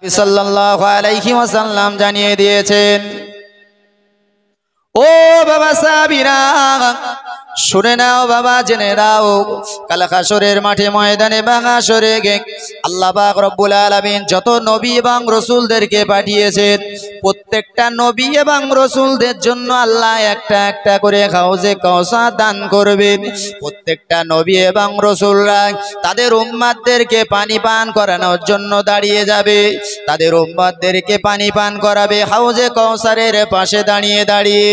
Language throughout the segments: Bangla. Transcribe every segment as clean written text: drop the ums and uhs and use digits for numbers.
সাল্লাল্লাহু আলাইহি ওয়াসাল্লাম জানিয়ে দিয়েছেন, ও বাবা সাহাবীরা শুনে নাও বাবা, জেনে নাও, কাল হাসরের মাঠে ময়দানে বাগাসরে আল্লাহ পাক রব্বুল আলামিন যত নবী এবং রাসূলদেরকে পাঠিয়েছেন, প্রত্যেকটা নবী এবং রাসূলদের জন্য আল্লাহ একটা একটা করে হাউজে কাউসার দান করবেন। প্রত্যেকটা নবী এবং রাসূলরা তাদের উম্মতদেরকে পানি পান করানোর জন্য দাঁড়িয়ে যাবে, তাদের উম্মতদেরকে পানি পান করাবে হাউজে কাউসারের পাশে দাঁড়িয়ে দাঁড়িয়ে,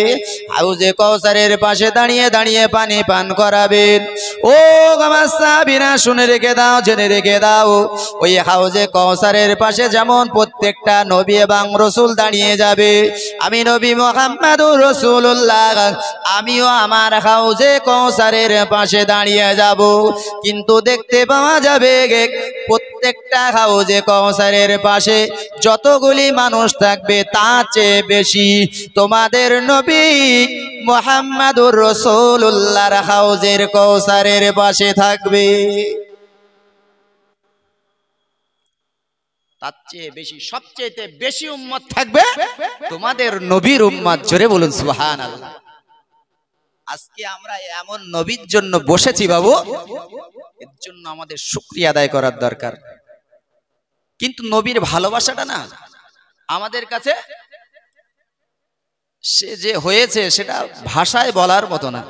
হাউজে কাউসারের পাশে দাঁড়িয়ে দাঁড়িয়ে পানি পান করাবেন। ও আমার সাহাবীরা শুনে রেখে দাও, জেনে রেখে দাও, ওই হাউজে কাউসারের পাশে যেমন প্রত্যেকটা নবী এবং রাসূল দাঁড়িয়ে যাবে, আমি নবী মুহাম্মদুর রাসূলুল্লাহ আমিও আমার হাউজে কাউসারের পাশে দাঁড়িয়ে যাব। কিন্তু দেখতে পাওয়া যাবে প্রত্যেকটা হাউজে কাউসারের পাশে যতগুলি মানুষ থাকবে তার চেয়ে বেশি তোমাদের নবী মুহাম্মদুর রাসূলুল্লাহর হাউজের কাউসারের পাশে থাকবে। তার চেয়ে বেশি, সবচেয়ে বেশি উম্মত থাকবে তোমাদের নবীর উম্মত। জোরে বলুন সুবহানাল্লাহ। আজকে আমরা এমন নবীর জন্য বসেছি বাবু, এর জন্য আমাদের শুকরিয়া আদায় করার দরকার। কিন্তু নবীর ভালোবাসাটা না আমাদের কাছে সে যে হয়েছে সেটা ভাষায় বলার মতো না।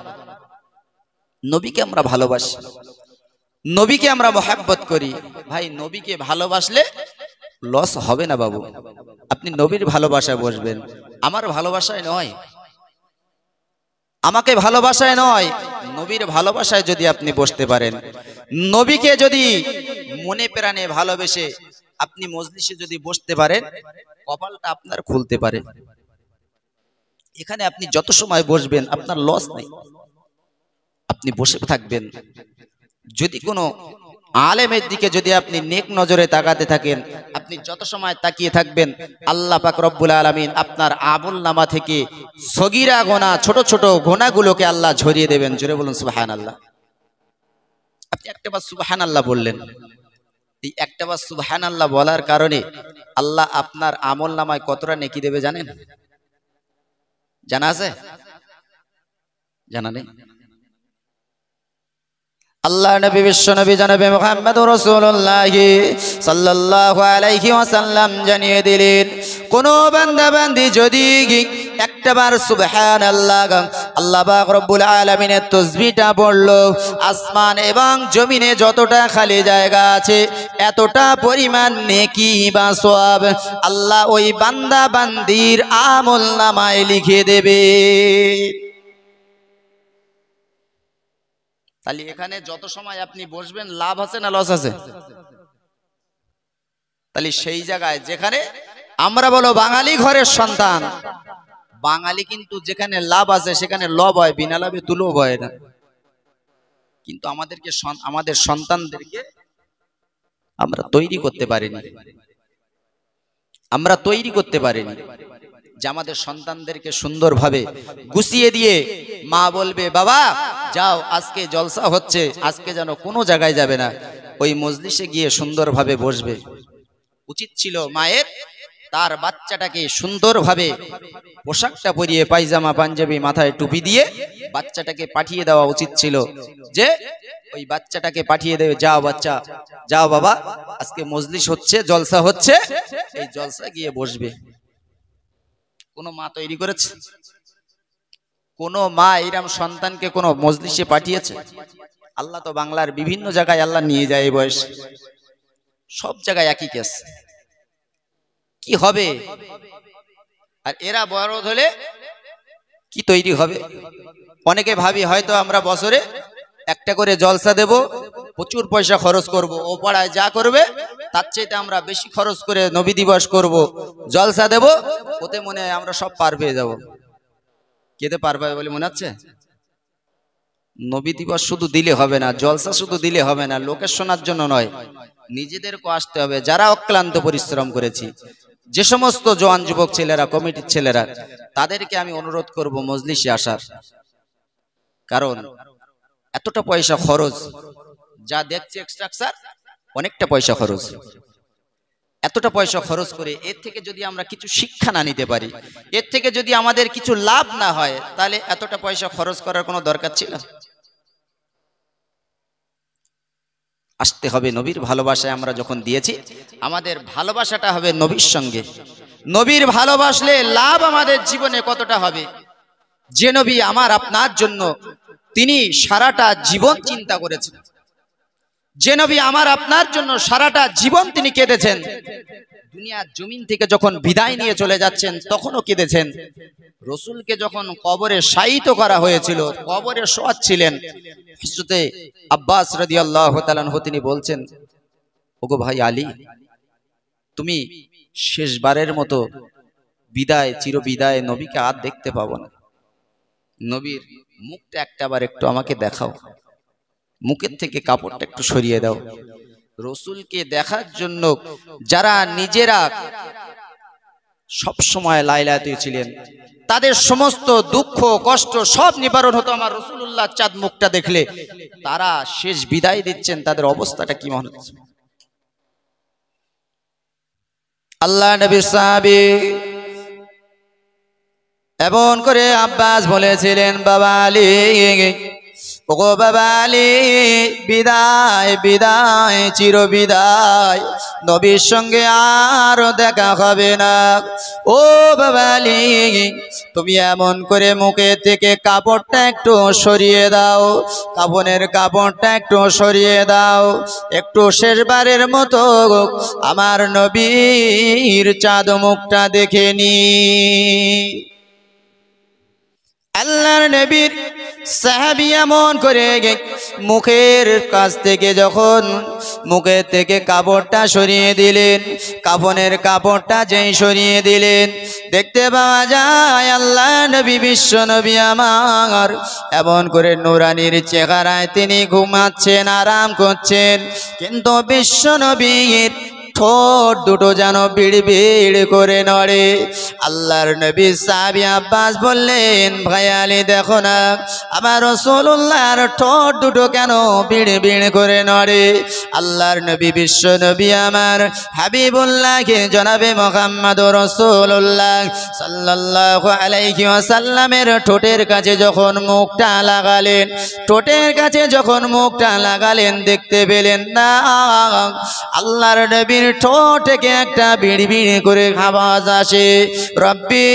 নবীকে আমরা ভালোবাসি, নবীকে আমরা মহব্বত করি। ভাই, নবীকে ভালোবাসলে লস হবে না বাবু। আপনি নবীর ভালোবাসায় বসবেন, আমার ভালোবাসায় নয়, আমাকে ভালোবাসায় নয়, নবীর ভালোবাসায় যদি আপনি বসতে পারেন, নবীকে যদি মনে প্রাণে ভালোবেসে আপনি মজলিসে যদি বসতে পারেন, কপালটা আপনার খুলতে পারে। এখানে আপনি যত সময় বসবেন আপনার লস নেই, আপনি বসে থাকবেন। যদি কোনো আলেমের দিকে যদি আপনি নেক নজরে তাকাতে থাকেন, আপনি যত সময় তাকিয়ে থাকবেন, আল্লাহ পাক রব্বুল আলামিন আপনার আমলনামা থেকে সগীরা গোনা, ছোট ছোট গোনাগুলোকে আল্লাহ ঝরিয়ে দেবেন। জোরে বলুন সুবহানাল্লাহ। আপনি একটাবার সুবহানাল্লাহ বললেন, এই একটাবার সুবহানাল্লাহ বলার কারণে আল্লাহ আপনার আমলনামায় কতটা নেকি দেবে জানেন? জানা আছে? জানা নেই? আল্লাহ নবী বিশ্ব নবী জনাবে মুহাম্মদুর রাসূলুল্লাহ সাল্লাল্লাহু আলাইহি ওয়াসাল্লাম জানিয়ে দিলেন, কোন বান্দা বান্দি যদি একটাবার সুবহানাল্লাহ আল্লাহ পাক রব্বুল আলামিনের তাসবিহটা পড়লো, আসমান এবং জমিনে যতটা খালি জায়গা আছে এতটা পরিমাণ নেকি বা সওয়াব আল্লাহ ওই বান্দা বান্দির আমলনামায় লিখে দেবে। তাহলে এখানে যত সময় আপনি বসবেন লাভ আছে না লস আছে? তাহলে সেই জায়গায় যেখানে আমরা বলো বাঙালি ঘরের সন্তান, বাঙালি কিন্তু যেখানে লাভ আছে সেখানে লব হয়, বিনা লাভে তুলো হয় না। কিন্তু আমাদের সন্তানদেরকে আমরা তৈরি করতে পারিনি, আমরা তৈরি করতে পারিনি যে আমাদের সন্তানদেরকে সুন্দরভাবে গুছিয়ে দিয়ে মা বলবে, বাবা যাও আজকে জলসা হচ্ছে, আজকে যেন কোনো জায়গায় যাবে না, ওই মজলিসে গিয়ে সুন্দরভাবে বসবে। উচিত ছিল মায়ের তার বাচ্চাটাকে সুন্দরভাবে পোশাকটা পরিয়ে, পায়জামা পাঞ্জাবি মাথায় টুপি দিয়ে বাচ্চাটাকে পাঠিয়ে দেওয়া উচিত ছিল, যে ওই বাচ্চাটাকে পাঠিয়ে দেবে, যাও বাচ্চা যাও বাবা আজকে মজলিস হচ্ছে, জলসা হচ্ছে, এই জলসা গিয়ে বসবে। কোন মা তৈরি করেছে? কোন মা এরকম সন্তানকে কোন মজলিসে পাঠিয়েছে? আল্লাহ তো বাংলার বিভিন্ন জায়গায় আল্লাহ নিয়ে যায় এই বয়স, সব জায়গায় একই কেস। কি হবে? আর এরা বড় হলে কি তৈরি হবে? অনেকে ভাবি হয়তো আমরা বছরে একটা করে জলসা দেব, প্রচুর পয়সা খরচ করব, ও পাড়ায় যা করবে তার চাইতে আমরা বেশি খরচ করে নবী দিবস করব, জলসা দেব, ওতে মনে হয় আমরা সব পার পেয়ে যাব। কেতে পার পাবে বলে মনে হচ্ছে? নবী দিবস শুধু দিলে হবে না, জলসা শুধু দিলে হবে না, লোকের শোনার জন্য নয়, নিজেদেরকে আসতে হবে। যারা অক্লান্ত পরিশ্রম করেছি, যে সমস্ত জওয়ান যুবক ছেলেরা, কমিটির ছেলেরা, তাদেরকে আমি অনুরোধ করব মজলিসে আসার। কারণ এতটা পয়সা খরচ, যা দেখছে স্ট্রাকচার অনেকটা পয়সা খরচ। এতটা পয়সা খরচ করে এর থেকে যদি আমরা কিছু শিক্ষা না নিতে পারি, এর থেকে যদি আমাদের কিছু লাভ না হয়, তাহলে এতটা পয়সা খরচ করার কোনো দরকার ছিল? আসতে হবে নবীর ভালোবাসায়। আমরা যখন দিয়েছি, আমাদের ভালোবাসাটা হবে নবীর সঙ্গে। নবীর ভালোবাসলে লাভ আমাদের জীবনে কতটা হবে। যে নবী আমার আপনার জন্য তিনি সারাটা জীবন চিন্তা করেছেন, যে নবী আমার আপনার জন্য সারাটা জীবন তিনি কেঁদেছেন, দুনিয়ার জমিন থেকে যখন বিদায় নিয়ে চলে যাচ্ছেন তখনও কেঁদেছেন। রসুলকে যখন কবরে শায়িত করা হয়েছিল, কবরে শোয়াচ্ছিলেন, হযরতে আব্বাস রাদিয়াল্লাহু তাআলা আনহু তিনি বলছেন, ওগো ভাই আলী, তুমি শেষবারের মতো বিদায়, চির বিদায় নবীকে আর দেখতে পাবো না, নবীর মুখটা একটাবার একটু আমাকে দেখাও, মুখের থেকে কাপড়টা একটু সরিয়ে দাও। রসুলকে দেখার জন্য যারা নিজেরা সব সময় লাইলাতে ছিলেন, তাদের সমস্ত দুঃখ কষ্ট সব নিবারণ হতো আমার রাসূলুল্লাহ চাঁদ মুখটা দেখলে। তারা শেষ বিদায় দিচ্ছেন, তাদের অবস্থাটা কি মনে হচ্ছে? আল্লাহ নবীর সাহাবী এমন করে আব্বাস বলেছিলেন, বাবা আলী, ওগো বাবা আলী, বিদায় বিদায়, চির বিদায়, নবীর সঙ্গে আর দেখা হবে না। ও বাবা আলী, তুমি এমন করে মুখে থেকে কাপড়টা একটু সরিয়ে দাও, কাফনের কাপড়টা একটু সরিয়ে দাও, একটু শেষবারের মতো আমার নবীর চাঁদ মুখটা দেখে নি। আল্লাহর নবীর সাহাবী এমন করে মুখের কাছ থেকে যখন মুখের থেকে কাপড়টা সরিয়ে দিলেন, কাফনের কাপড়টা যেই সরিয়ে দিলেন, দেখতে পাওয়া যায় আল্লাহ নবী, বিশ্ব নবী আমার এমন করে নুরানির চেহারায় তিনি ঘুমাচ্ছেন, আরাম করছেন। কিন্তু বিশ্ব নবীর ঠোঁট দুটো যেন বিড় বিড় করে নড়ে। আল্লাহর নবী সাহাবী আব্বাস বললেন, ভাই আলী, দেখো না আমার রাসূলুল্লাহর ঠোঁট দুটো কেন বিড় বিড় করে নড়ে। আল্লাহর নবী, বিশ্ব নবী আমার হাবিবুল্লাহকে জনাবে মুহাম্মদুর রাসূলুল্লাহ সাল্লাল্লাহু আলাইহি ওয়াসাল্লামের ঠোঁটের কাছে যখন মুখটা লাগালেন, ঠোঁটের কাছে যখন মুখটা লাগালেন, দেখতে পেলেন না আল্লাহর নবীর ঠোঁট থেকে একটা বিড় বিড় করে আওয়াজ আসে, রব্বি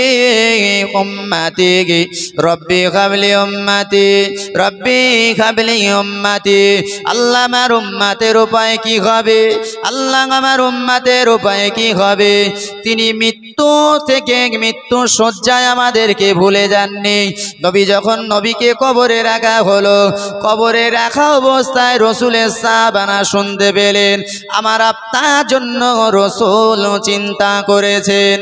উম্মতি, রব্বি হাবলি উম্মতি, রব্বি হাবলি উম্মতি। আল্লাহ, আমার উম্মতের উপায় কি হবে? আল্লাহ, আমার উম্মতের উপায় কি হবে? তিনি মৃত্যু থেকে, মৃত্যু শয্যায় আমাদেরকে ভুলে যাননি। নবী যখন নবীকে কবরে রাখা হলো, কবরে রাখা অবস্থায় রসুলের সাহাবানা শুনতে পেলেন, আমার আপনার জন্য রসুল চিন্তা করেছেন।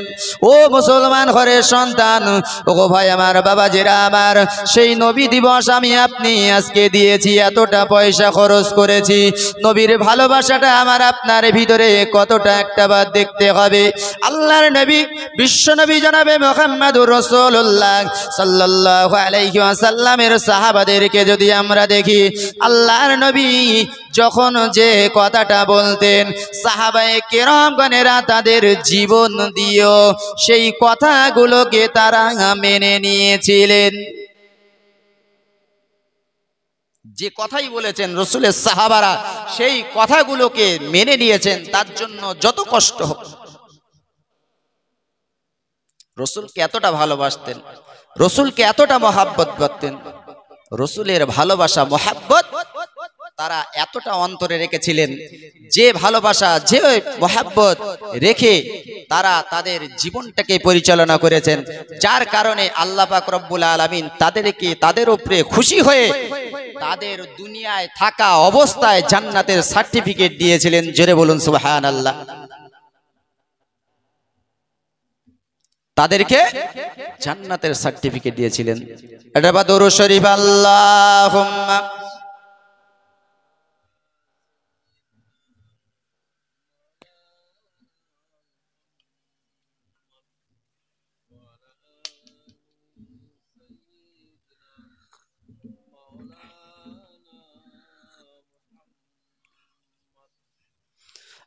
ও মুসলমান ঘরের সন্তান, ও ভাই আমার, বাবাজিরা আমার, সেই নবী দিবস আমি আপনি আজকে দিয়েছি, এতটা পয়সা খরচ করেছি, নবীর ভালোবাসাটা আমার আপনার ভিতরে কতটা একটাবার দেখতে হবে। আল্লাহর নবী, বিশ্ব নবী জনাবে মুহাম্মদুর রাসূলুল্লাহ সাল্লাল্লাহু আলাইহি ওয়াসাল্লামের সাহাবাদেরকে যদি আমরা দেখি, আল্লাহর নবী যখন যে কথাটা বলতেন, সাহাবায়ে কেরামগণেরা তাদের জীবন দিয়েও সেই কথাগুলোকে তারা মেনে নিয়েছিলেন। যে কথাই বলেছেন রসুলের সাহাবারা সেই কথাগুলোকে মেনে নিয়েছেন, তার জন্য যত কষ্ট হোক। রসুলকে এতটা ভালোবাসতেন, রসুলকে এতটা মহাব্বত করতেন, রসুলের ভালোবাসা মহাব্বত তারা এতটা অন্তরে রেখেছিলেন, যে ভালোবাসা, যে মহাব্বত রেখে তারা তাদের জীবনটাকে পরিচালনা করেছেন, যার কারণে আল্লাহ পাক রব্বুল আলামিন তাদেরকে, তাদের উপরে খুশি হয়ে তাদের দুনিয়ায় থাকা অবস্থায় জান্নাতের সার্টিফিকেট দিয়েছিলেন। জোরে বলুন সুবহানাল্লাহ। তাদেরকে জান্নাতের সার্টিফিকেট দিয়েছিলেন। এটা বা দরুদ শরীফ, আল্লাহুম্মা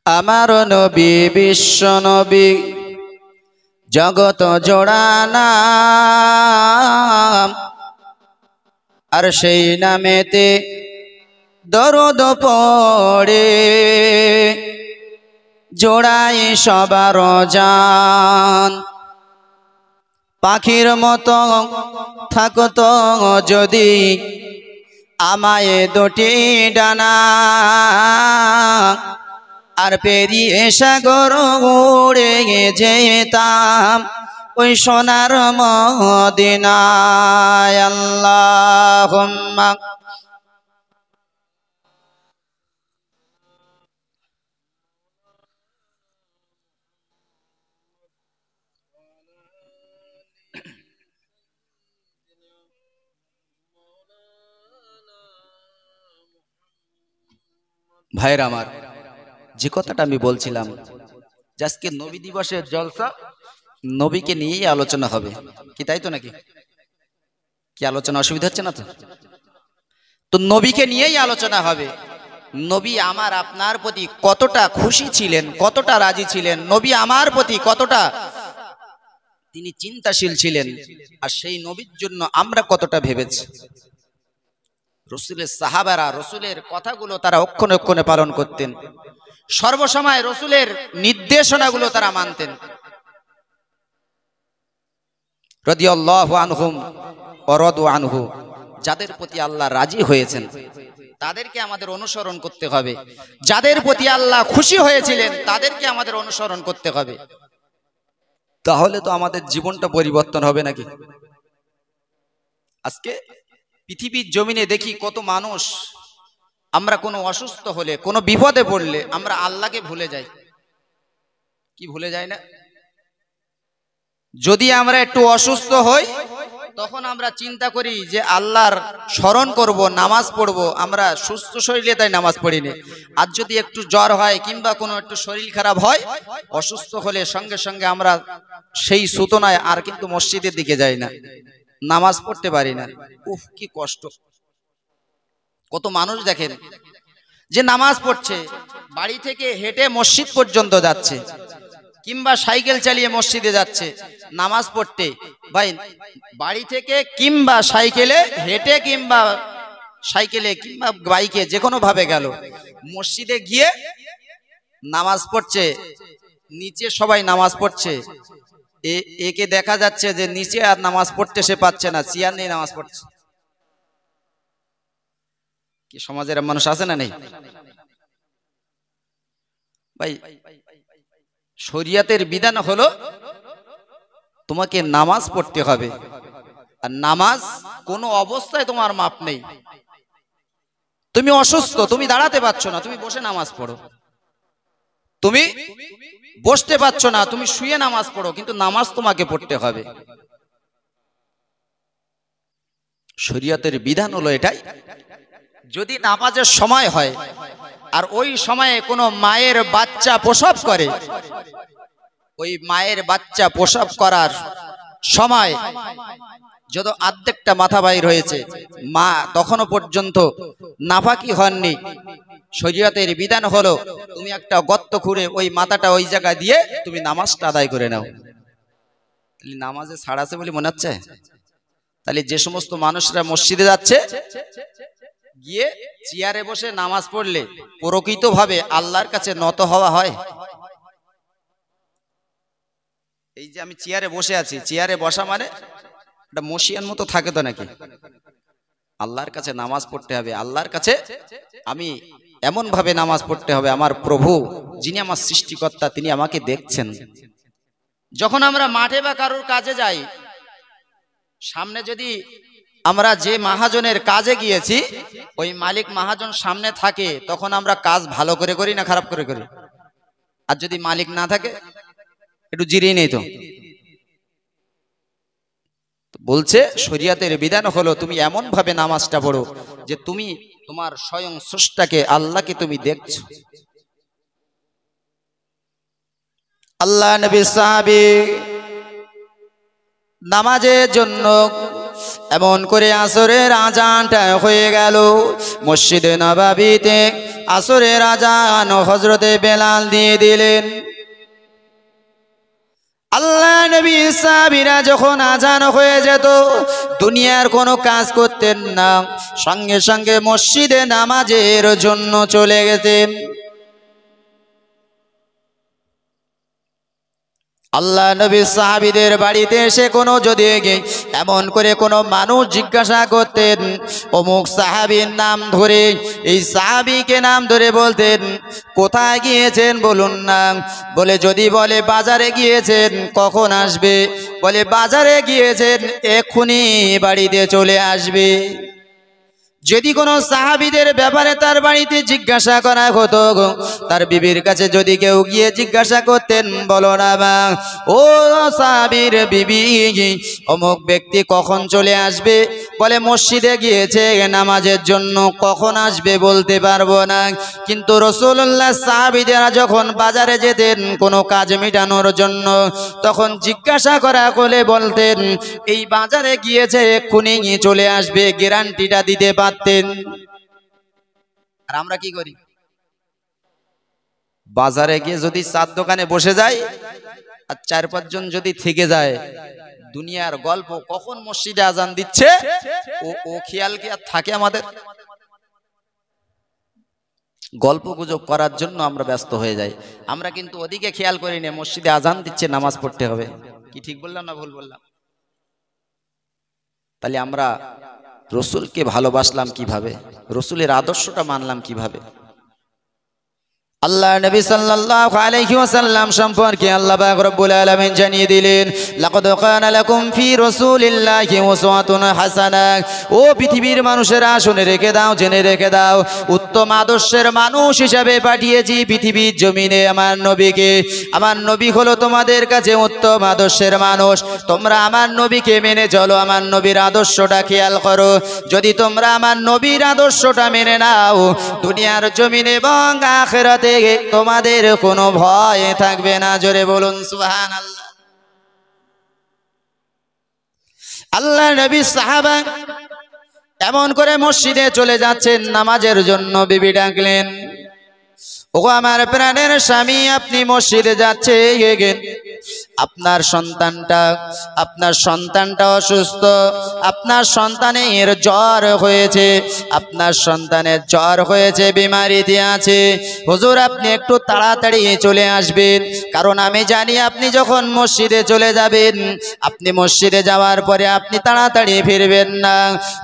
আমার নবী বিশ্ব নবী জগত জোড়া নাম, আর সেই নামেতে দরুদ পড়ে জোড়াই সবার জান। পাখির মতো থাকতো যদি আমায় দুটি ডানা, আর পেরিয়ে সাগর উড়ে যেতাম ওই সোনার মদিনায়। আল্লাহুম্মা ভাইরা আমার, যে কথাটা আমি বলছিলাম যে আজকে নবী দিবসের জলসা নবীকে নিয়েই আলোচনা হবে, কি তাই তো নাকি? কি আলোচনা অসুবিধা হচ্ছে না তো? তো নবীকে নিয়েই আলোচনা হবে। নবী আমার আপনার প্রতি কতটা খুশি ছিলেন, কতটা রাজি ছিলেন, নবী আমার প্রতি কতটা তিনি চিন্তাশীল ছিলেন, আর সেই নবীর জন্য আমরা কতটা ভেবেছি। রসুলের সাহাবারা রসুলের কথাগুলো তারা অক্ষণে অক্ষণে পালন করতেন, সর্বসময় রসুলের নির্দেশনাগুলো তারা মানতেন। রাদিয়াল্লাহু আনহুম ওয়া রাদু আনহু, যাদের প্রতি আল্লাহ রাজি হয়েছেন তাদেরকে আমাদের অনুসরণ করতে হবে, যাদের প্রতি আল্লাহ খুশি হয়েছিলেন তাদেরকে আমাদের অনুসরণ করতে হবে। তাহলে তো আমাদের জীবনটা পরিবর্তন হবে নাকি? আজকে পৃথিবীর জমিনে দেখি কত মানুষ, আমরা কোনো অসুস্থ হলে, কোনো বিপদে পড়লে আমরা আল্লাহকে ভুলে যাই। কি ভুলে যাই না? যদি আমরা একটু অসুস্থ হই তখন আমরা চিন্তা করি যে আল্লাহর স্মরণ করব, নামাজ পড়ব। আমরা সুস্থ শরীরে তাই নামাজ পড়ি না। আর যদি একটু জ্বর হয় কিংবা কোনো একটু শরীর খারাপ হয়, অসুস্থ হলে সঙ্গে সঙ্গে আমরা সেই সুতনায় আর কিন্তু মসজিদের দিকে যাই না, নামাজ পড়তে পারি না। উফ, কি কষ্ট! কত মানুষ দেখেন যে নামাজ পড়ছে, বাড়ি থেকে হেঁটে মসজিদ পর্যন্ত যাচ্ছে কিংবা সাইকেল চালিয়ে মসজিদে যাচ্ছে নামাজ পড়তে। ভাই, বাড়ি থেকে কিংবা সাইকেলে হেঁটে কিংবা সাইকেলে কিংবা বাইকে যে কোনো ভাবে গেল, মসজিদে গিয়ে নামাজ পড়ছে, নিচে সবাই নামাজ পড়ছে, একে দেখা যাচ্ছে যে নিচে আর নামাজ পড়তে সে পাচ্ছে না, চেয়ার নিয়ে নামাজ পড়ছে। কি সমাজের মানুষ আছে না নেই? ভাই, শরিয়াতের বিধান হলো তোমাকে নামাজ পড়তে হবে, আর নামাজ কোনো অবস্থায় তোমার মাপ নেই। তুমি অসুস্থ, তুমি দাঁড়াতে পারছো না, তুমি বসে নামাজ পড়ো। তুমি বসতে পারছো না, তুমি শুয়ে নামাজ পড়ো, কিন্তু নামাজ তোমাকে পড়তে হবে। শরিয়তের বিধান হলো এটাই। যদি নামাজের সময় হয় আর ওই সময়ে কোনো মায়ের বাচ্চা প্রসব করে, ওই মায়ের বাচ্চা প্রসব করার সময় যত অর্ধেকটা মাথা বাইর হয়েছে, মা তখনও পর্যন্ত নাফাকি হননি, শরীয়তের বিধান হলো তুমি একটা গর্ত খুঁড়ে ওই মাথাটা ওই জায়গায় দিয়ে তুমি নামাজটা আদায় করে নাও। নামাজে ছাড় আছে বলে মনে হচ্ছে? তাহলে যে সমস্ত মানুষরা মসজিদে যাচ্ছে, গিয়ে চেয়ারে বসে নামাজ পড়লে প্রকৃতভাবে আল্লাহর কাছে নত হওয়া হয়? এই যে আমি চেয়ারে বসে আছি, চেয়ারে বসা মানে একটা মশিয়ার মতো থাকে তো নাকি? আল্লাহর কাছে নামাজ পড়তে হবে, আল্লাহর কাছে আমি এমন ভাবে নামাজ পড়তে হবে, আমার প্রভু যিনি আমার সৃষ্টিকর্তা তিনি আমাকে দেখছেন। যখন আমরা মাঠে বা কারোর কাজে যাই, সামনে যদি আমরা যে মহাজনের কাজে গিয়েছি ওই মালিক মহাজন সামনে থাকে, তখন আমরা কাজ ভালো করে করি না খারাপ করে করি? আর যদি মালিক না থাকে একটু জিরিয়ে নেই তো। বলছে শরিয়তের বিধান হলো তুমি এমন ভাবে নামাজটা পড়ো যে তুমি তোমার স্বয়ং স্রষ্টাকে আল্লাহকে তুমি দেখছো। আল্লাহ নবী সাহাবী নামাজের জন্য এমন করে আসরের আজানটা হয়ে গেল। মসজিদে নববীতে আসরের আজান হযরতে বেলাল দিয়ে দিলেন। আল্লাহ নবী সাহাবীরা যখন আজান হয়ে যেত, দুনিয়ার কোনো কাজ করতেন না, সঙ্গে সঙ্গে মসজিদে নামাজের জন্য চলে গেতেন। আল্লাহ নবী সাহাবীদের বাড়িতে এসে কোনো যদি এমন করে কোনো মানুষ জিজ্ঞাসা করতেন, অমুক সাহাবীর নাম ধরে, এই সাহাবীকে নাম ধরে বলতেন, কোথায় গিয়েছেন বলুন না। বলে যদি বলে বাজারে গিয়েছেন, কখন আসবে? বলে বাজারে গিয়েছেন, এক্ষুনি বাড়িতে চলে আসবে। যদি কোনো সাহাবীদের ব্যাপারে তার বাড়িতে জিজ্ঞাসা করা হতো, তার বিবির কাছে যদি কেউ গিয়ে জিজ্ঞাসা করতেন, বলো না মা, ও সাহাবীর বিবি, অমুক ব্যক্তি কখন চলে আসবে? বলে মসজিদে গিয়েছে নামাজের জন্য, কখন আসবে বলতে পারবো না। কিন্তু রাসূলুল্লাহ সাহাবীরা যখন বাজারে যেতেন কোনো কাজ মেটানোর জন্য, তখন জিজ্ঞাসা করা হলে বলতেন, এই বাজারে গিয়েছে, এক্ষুনি চলে আসবে, গ্যারান্টিটা দিতে পারতেন। আর আমরা কি করি? বাজারে গিয়ে যদি চার দোকানে বসে যাই আর 4-5 জন যদি থেকে যায়, দুনিয়ার গল্প, কখন মসজিদে আজান দিচ্ছে ও খেয়াল কি আর থাকে আমাদের? গল্প গুজব করার জন্য আমরা ব্যস্ত হয়ে যাই। আমরা কিন্তু ওদিকে খেয়াল করি না, মসজিদে আজান দিচ্ছে, নামাজ পড়তে হবে। কি ঠিক বললাম না ভুল বললাম? তাহলে আমরা রসুলকে ভালোবাসলাম কিভাবে? রসুলের আদর্শটা মানলাম কিভাবে? আল্লাহ নবী সাল্লাল্লাহু আলাইহি ওয়াসাল্লাম সম্পর্কে আল্লাহ পাক রব্বুল আলামিন জানিয়ে দিলেন, লাকাদ কানা লাকুম ফি রাসূলিল্লাহি উসওয়াতুন হাসানাহ। ও পৃথিবীর মানুষেরা শুনে রেখে দাও, জেনে রেখে দাও, উত্তম আদর্শের মানুষ হিসাবে পাঠিয়েছি পৃথিবীর জমিনে আমার নবীকে। আমার নবী হলো তোমাদের কাছে উত্তম আদর্শের মানুষ। তোমরা আমার নবীকে মেনে চলো, আমার নবীর আদর্শটা খেয়াল করো। যদি তোমরা আমার নবীর আদর্শটা মেনে নাও, দুনিয়ার জমিনে এবং আখিরাতে তোমাদের কোনো ভয় থাকবে না। জোরে বলুন সুবহানাল্লাহ। আল্লাহ নবী সাহাবা এমন করে মসজিদে চলে যাচ্ছেন নামাজের জন্য, বিবি ডাকলেন, ও আমার প্রাণের স্বামী, আপনি মসজিদে যাচ্ছেন, আপনার সন্তানটা অসুস্থ, আপনার সন্তানের জ্বর হয়েছে, আপনার সন্তানের জ্বর হয়েছে, বিমারিতে আছে। হুজুর আপনি একটু তাড়াতাড়ি চলে আসবেন, কারণ আমি জানি আপনি যখন মসজিদে চলে যাবেন, আপনি মসজিদে যাওয়ার পরে আপনি তাড়াতাড়ি ফিরবেন না।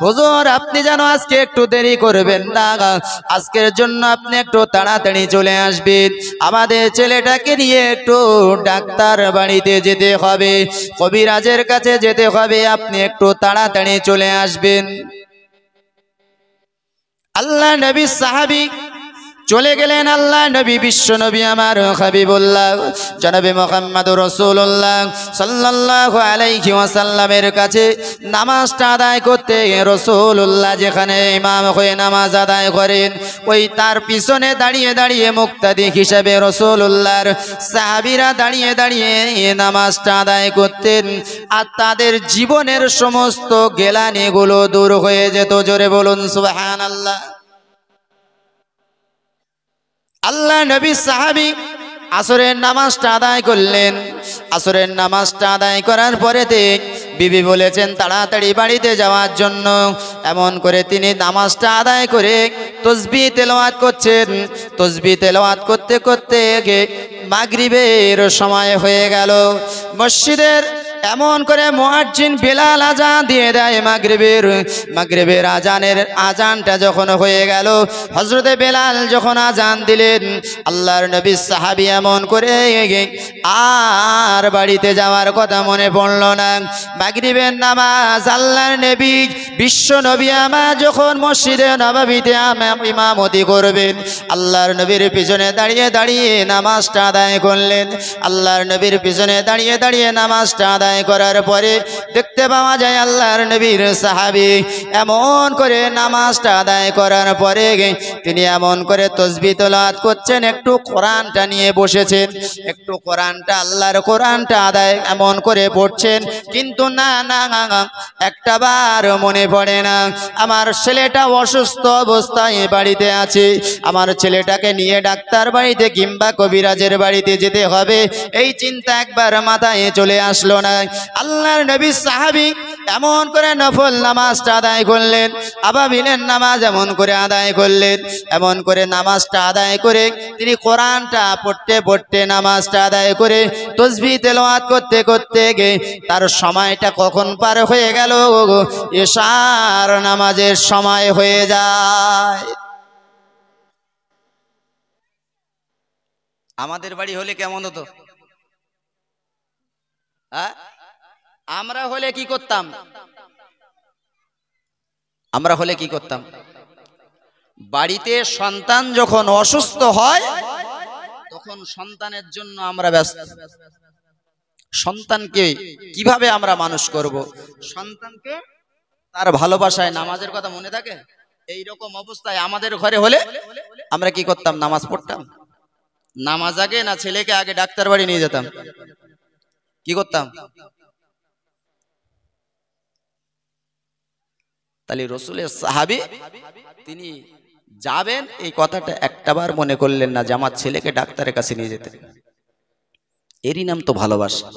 হুজুর আপনি যেন আজকে একটু দেরি করবেন না, আজকের জন্য আপনি একটু তাড়াতাড়ি চলে আসবেন। আমাদের ছেলেটাকে নিয়ে একটু ডাক্তার বাড়িতে যেতে হবে, কবিরাজের কাছে যেতে হবে, আপনি একটু তাড়াতাড়ি চলে আসবেন। আল্লাহ নবী সাহাবী চলে গেলেন। আল্লাহ নবী বিশ্ব নবী আমার হাবিবুল্লাহ জনাবে মুহাম্মদুর রাসূলুল্লাহ সাল্লাল্লাহু আলাইহি ওয়াসাল্লামের কাছে নামাজটা আদায় করতে, রাসূলুল্লাহ যেখানে ইমাম হয়ে নামাজ আদায় করেন, ওই তার পিছনে দাঁড়িয়ে দাঁড়িয়ে মুক্তাদি হিসেবে রাসূলুল্লাহর সাহাবীরা দাঁড়িয়ে দাঁড়িয়ে নামাজটা আদায় করতেন, আর তাদের জীবনের সমস্ত গেলানিগুলো দূর হয়ে যেত। জোরে বলুন সুবহানাল্লাহ। আল্লাহ নবী সাহাবী আসরের নামাজটা আদায় করলেন। আসরের নামাজটা আদায় করার পরেতে বিবি বলেছেন তাড়াতাড়ি বাড়িতে যাওয়ার জন্য। এমন করে তিনি নামাজটা আদায় করে তাসবিহ তেলাওয়াত করছেন। তাসবিহ তেলাওয়াত করতে করতে মাগরিবের সময় হয়ে গেল। মসজিদের এমন করে মুয়াজ্জিন বেলাল আজান দিয়ে দেয় মাগরিবের আজানটা যখন হয়ে গেল, হযরতে বেলাল যখন আজান দিলেন, আল্লাহর নবী সাহাবী এমন করে আর বাড়িতে যাওয়ার কথা মনে পড়ল না। মাগরিবের নামাজ আল্লাহর নবী বিশ্ব নবী আমার যখন মসজিদে নববীতে ইমামতি করবেন, আল্লাহর নবীর পিছনে দাঁড়িয়ে দাঁড়িয়ে নামাজটা আদায় করলেন। আল্লাহর নবীর পিছনে দাঁড়িয়ে দাঁড়িয়ে নামাজটা আদায় করার পরে দেখতে পাওয়া যায় আল্লাহর নবীর সাহাবী এমন করে নামাজটা আদায় করার পরে তিনি এমন করে তাসবিহ তেলাওয়াত করছেন, একটু কোরআনটা নিয়ে বসেছেন, একটু কোরআনটা আল্লাহর কোরআনটা আদায় এমন করে পড়ছেন। কিন্তু না না একটা বার মনে পড়ে না, আমার ছেলেটা অসুস্থ অবস্থায় বাড়িতে আছে, আমার ছেলেটাকে নিয়ে ডাক্তার বাড়িতে কিংবা কবিরাজের বাড়িতে যেতে হবে, এই চিন্তা একবার মাথায় চলে আসলো না। আল্লাহর নবী সাহাবী এমন করে নফল নামাজটা আদায় করলেন, আবাবিলের নামাজ এমন করে আদায় করলেন, এমন করে নামাজটা আদায় করে তিনি কোরআনটা পড়তে পড়তে নামাজটা আদায় করে তাসবিহ তেলাওয়াত করতে করতে তার সময়টা কখন পার হয়ে গেল, ইশার নামাজের সময় হয়ে যায়। আমাদের বাড়ি হলে কেমন হতো? আমরা হলে কি করতাম? আমরা হলে কি করতাম? বাড়িতে সন্তান যখন অসুস্থ হয় তখন সন্তানের জন্য আমরা ব্যস্ত। সন্তানকে কিভাবে আমরা মানুষ করব, সন্তানকে তার ভালোবাসায় নামাজের কথা মনে থাকে। এই রকম অবস্থায় আমাদের ঘরে হলে আমরা কি করতাম? নামাজ পড়তাম। নামাজ আগে না ছেলেকে আগে ডাক্তার বাড়ি নিয়ে যেতাম? কি করতাম? তাহলে রসুলের সাহাবী তিনি যাবেন এই কথাটা একটাবার মনে করলেন না যে আমার ছেলেকে ডাক্তারের কাছে নিয়ে যেতে। এরই নাম তো ভালোবাসা।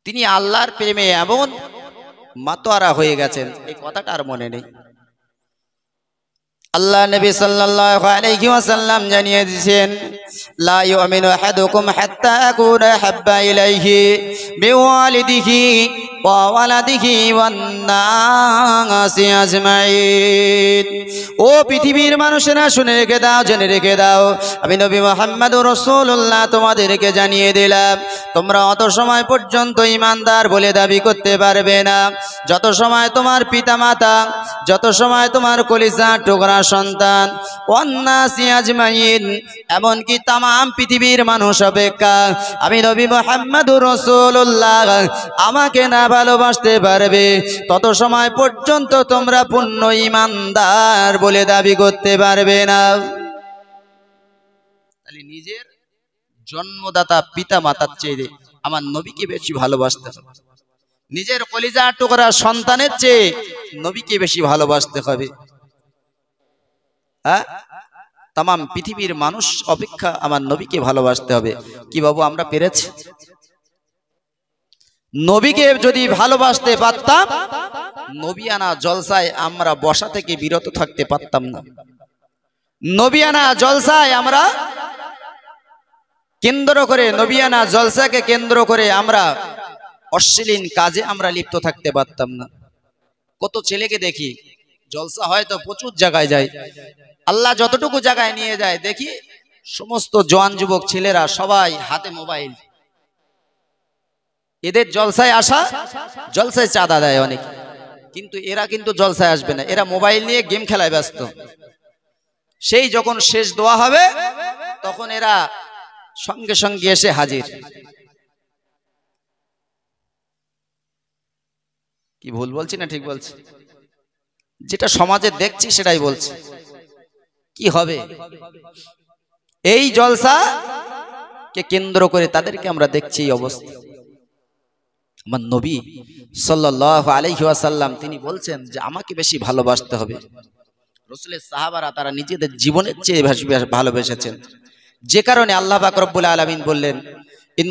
তিনি আল্লাহর প্রেমে এমন মাতোয়ারা হয়ে গেছেন, এই কথাটা আর মনে নেই। আল্লাহ নবী সাল্লাল্লাহু আলাইহি ওয়াসাল্লাম জানিয়ে দিয়েছেন, লা ইউমিনু আহাদুকুম হাত্তা আকুনা হাব্বা ইলাইহি বিওয়ালিদিহি ওয়া ওয়ালাদিহি ওয়ান নাসি আজমাইন। ও পৃথিবীর মানুষেরা শুনে রেখে দাও, জেনে রেখে দাও, আমি নবী মুহাম্মদুর রাসূলুল্লাহ তোমাদেরকে জানিয়ে দিলাম, তোমরা অত সময় পর্যন্ত ঈমানদার বলে দাবি করতে পারবে না যত সময় তোমার পিতামাতা, যত সময় তোমার কলিজার টুকরা সন্তান, ওয়ান নাসি আজমাইন এমনকি তামাম পৃথিবীর মানুষ অপেক্ষা আমি নবী মুহাম্মদুর রাসূলুল্লাহ আমাকে না ভালোবাসতে পারবে তত সময় পর্যন্ত তোমরা পূর্ণ ঈমানদার বলে দাবি করতে পারবে না। তাহলে নিজের জন্মদাতা পিতা মাতার চেয়ে আমার নবীকে বেশি ভালোবাসতে হবে, নিজের কলিজার টুকরা সন্তানের চেয়ে নবীকে বেশি ভালোবাসতে হবে। তামাম পৃথিবীর মানুষ অপেক্ষা আমার নবীকে ভালোবাসতে হবে। কি বাবু আমরা পেরেছি? নবীকে যদি ভালোবাসতে পারতাম, নবিয়ানা জলসায় আমরা বসা থেকে বিরত থাকতে পারতাম না। নবিয়ানা জলসায় আমরা কেন্দ্র করে, নবিয়ানা জলসাকে কেন্দ্র করে আমরা অশ্লীল কাজে আমরা লিপ্ত থাকতে পারতাম না। কত ছেলেকে দেখি জলসা হয়তো প্রচুর জায়গায় যায়, আল্লাহ যতটুকু জায়গায় নিয়ে যায় দেখি সমস্ত জওয়ান যুবক ছেলেরা সবাই হাতে মোবাইল। এদের জলসায় আসা, জলসায় চাঁদা দেয় অনেক, কিন্তু এরা কিন্তু জলসায় আসবে না, এরা মোবাইল নিয়ে গেম খেলায় ব্যস্ত। সেই যখন শেষ দোয়া হবে তখন এরা সঙ্গে সঙ্গে এসে হাজির। কি ভুল বলছি না ঠিক বলছি? যেটা সমাজে দেখছি সেটাই বলছি। কি হবে? এই জলসা কে কেন্দ্র করে তাদেরকে আমরা দেখছি এই অবস্থা। আমার নবী সাল্লাল্লাহু আলাইহি ওয়াসাল্লাম তিনি বলছেন যে আমাকে বেশি ভালোবাসতে হবে। রাসূলের সাহাবারা তারা নিজেদের জীবনের চেয়ে ভালোবেসেছেন, যে কারণে আল্লাহ পাক রব্বুল আলামিন বললেন, ইন